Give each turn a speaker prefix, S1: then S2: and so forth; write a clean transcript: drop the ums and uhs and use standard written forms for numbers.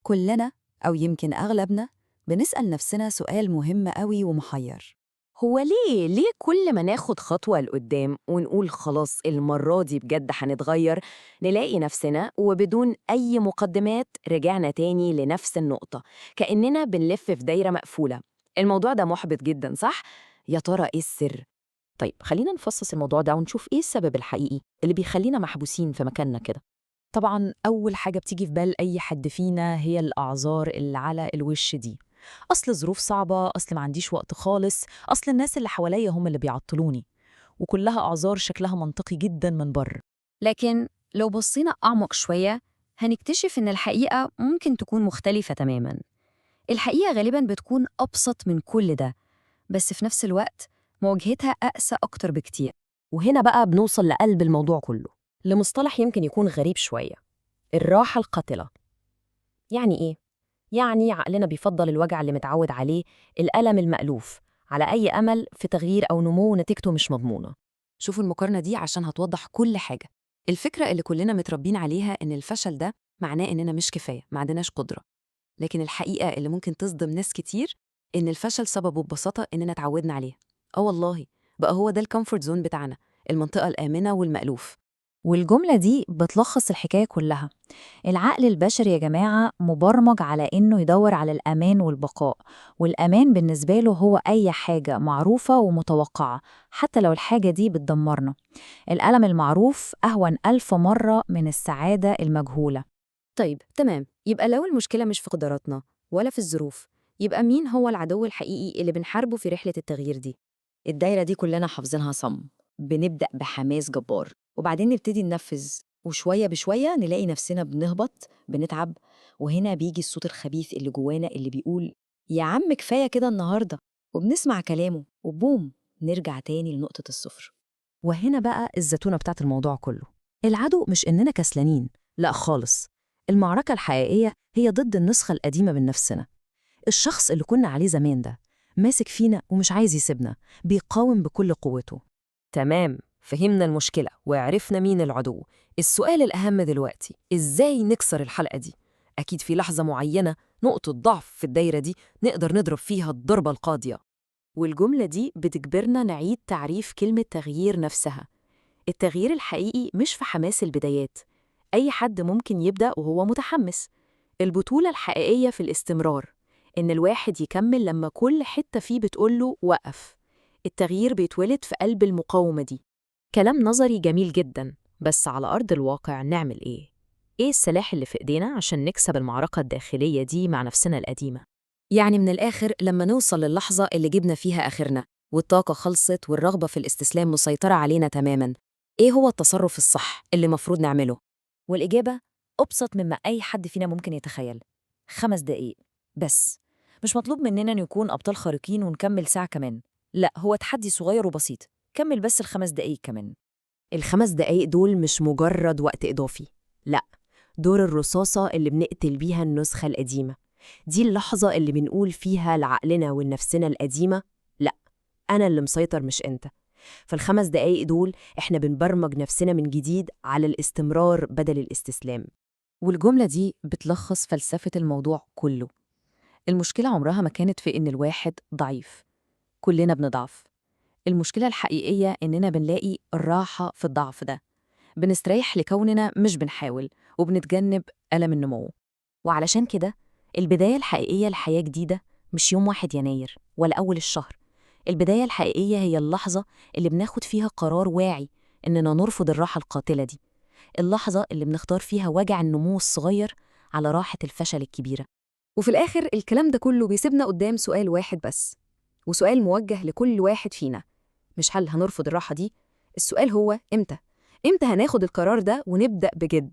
S1: كلنا أو يمكن أغلبنا بنسأل نفسنا سؤال مهم أوي ومحير.
S2: هو ليه كل ما ناخد خطوة لقدام ونقول خلاص المرة دي بجد هنتغير، نلاقي نفسنا وبدون أي مقدمات رجعنا تاني لنفس النقطة، كأننا بنلف في دايرة مقفولة؟ الموضوع ده محبط جدا، صح؟ يا ترى إيه السر؟ طيب خلينا نفصص الموضوع ده ونشوف إيه السبب الحقيقي اللي بيخلينا محبوسين في مكاننا كده.
S3: طبعا أول حاجة بتيجي في بال أي حد فينا هي الأعذار اللي على الوش دي. أصل الظروف صعبة، أصل ما عنديش وقت خالص، أصل الناس اللي حواليا هم اللي بيعطلوني. وكلها أعذار شكلها منطقي جدا من بره.
S4: لكن لو بصينا أعمق شوية هنكتشف إن الحقيقة ممكن تكون مختلفة تماماً. الحقيقة غالباً بتكون أبسط من كل ده، بس في نفس الوقت مواجهتها أقسى أكتر بكتير.
S2: وهنا بقى بنوصل لقلب الموضوع كله، لمصطلح يمكن يكون غريب شوية: الراحة القاتلة. يعني إيه؟ يعني عقلنا بيفضل الوجع اللي متعود عليه، الألم المألوف، على أي أمل في تغيير أو نمو نتيجته مش مضمونة.
S1: شوفوا المقارنة دي عشان هتوضح كل حاجة. الفكرة اللي كلنا متربين عليها إن الفشل ده معناه إننا مش كفاية، ما عندناش قدرة. لكن الحقيقة اللي ممكن تصدم ناس كتير إن الفشل سببه ببساطة إننا اتعودنا عليه. والله بقى هو ده الكومفورت زون بتاعنا، المنطقة الآمنة والمألوف.
S5: والجملة دي بتلخص الحكاية كلها. العقل البشري يا جماعة مبرمج على إنه يدور على الأمان والبقاء، والأمان بالنسبة له هو أي حاجة معروفة ومتوقعة حتى لو الحاجة دي بتدمرنا. الألم المعروف أهون 1000 مرة من السعادة المجهولة.
S2: طيب تمام، يبقى لو المشكلة مش في قدراتنا ولا في الظروف، يبقى مين هو العدو الحقيقي اللي بنحاربه في رحلة التغيير دي؟
S6: الدايرة دي كلنا حافظينها صم. بنبدأ بحماس جبار وبعدين نبتدي ننفذ، وشوية بشوية نلاقي نفسنا بنهبط بنتعب. وهنا بيجي الصوت الخبيث اللي جوانا اللي بيقول يا عم كفاية كده النهاردة، وبنسمع كلامه وبوم نرجع تاني لنقطة الصفر.
S3: وهنا بقى الزتونة بتاعت الموضوع كله. العدو مش إننا كسلانين، لا خالص. المعركة الحقيقية هي ضد النسخة القديمة من نفسنا. الشخص اللي كنا عليه زمان ده ماسك فينا ومش عايز يسيبنا، بيقاوم بكل قوته.
S2: تمام، فهمنا المشكلة وعرفنا مين العدو. السؤال الأهم دلوقتي، إزاي نكسر الحلقة دي؟ أكيد في لحظة معينة، نقطة ضعف في الدايرة دي نقدر نضرب فيها الضربة القاضية. والجملة دي بتجبرنا نعيد تعريف كلمة تغيير نفسها. التغيير الحقيقي مش في حماس البدايات، أي حد ممكن يبدأ وهو متحمس. البطولة الحقيقية في الاستمرار، إن الواحد يكمل لما كل حتة فيه بتقوله وقف. التغيير بيتولد في قلب المقاومة دي. كلام نظري جميل جدا، بس على أرض الواقع نعمل إيه؟ إيه السلاح اللي في إيدينا عشان نكسب المعركة الداخلية دي مع نفسنا القديمة؟ يعني من الآخر، لما نوصل للحظة اللي جبنا فيها آخرنا والطاقة خلصت والرغبة في الاستسلام مسيطرة علينا تماماً، إيه هو التصرف الصح اللي مفروض نعمله؟
S5: والإجابة أبسط مما أي حد فينا ممكن يتخيل. 5 دقايق بس. مش مطلوب مننا نكون أبطال خارقين ونكمل ساعة كمان، لا، هو تحدي صغير وبسيط. كمل بس ال5 دقايق كمان.
S2: ال5 دقايق دول مش مجرد وقت إضافي، لأ، دور الرصاصة اللي بنقتل بيها النسخة القديمة. دي اللحظة اللي بنقول فيها لعقلنا والنفسنا القديمة: لأ، أنا اللي مسيطر مش أنت. فال5 دقايق دول إحنا بنبرمج نفسنا من جديد على الاستمرار بدل الاستسلام.
S3: والجملة دي بتلخص فلسفة الموضوع كله. المشكلة عمرها ما كانت في إن الواحد ضعيف، كلنا بنضعف. المشكلة الحقيقية إننا بنلاقي الراحة في الضعف ده، بنستريح لكوننا مش بنحاول، وبنتجنب ألم النمو.
S5: وعلشان كده البداية الحقيقية لحياة جديدة مش يوم 1 يناير ولا أول الشهر. البداية الحقيقية هي اللحظة اللي بناخد فيها قرار واعي إننا نرفض الراحة القاتلة دي. اللحظة اللي بنختار فيها وجع النمو الصغير على راحة الفشل الكبيرة.
S2: وفي الآخر الكلام ده كله بيسيبنا قدام سؤال واحد بس، وسؤال موجه لكل واحد فينا: مش هل هنرفض الراحة دي؟ السؤال هو إمتى؟ إمتى هناخد القرار ده ونبدأ بجد؟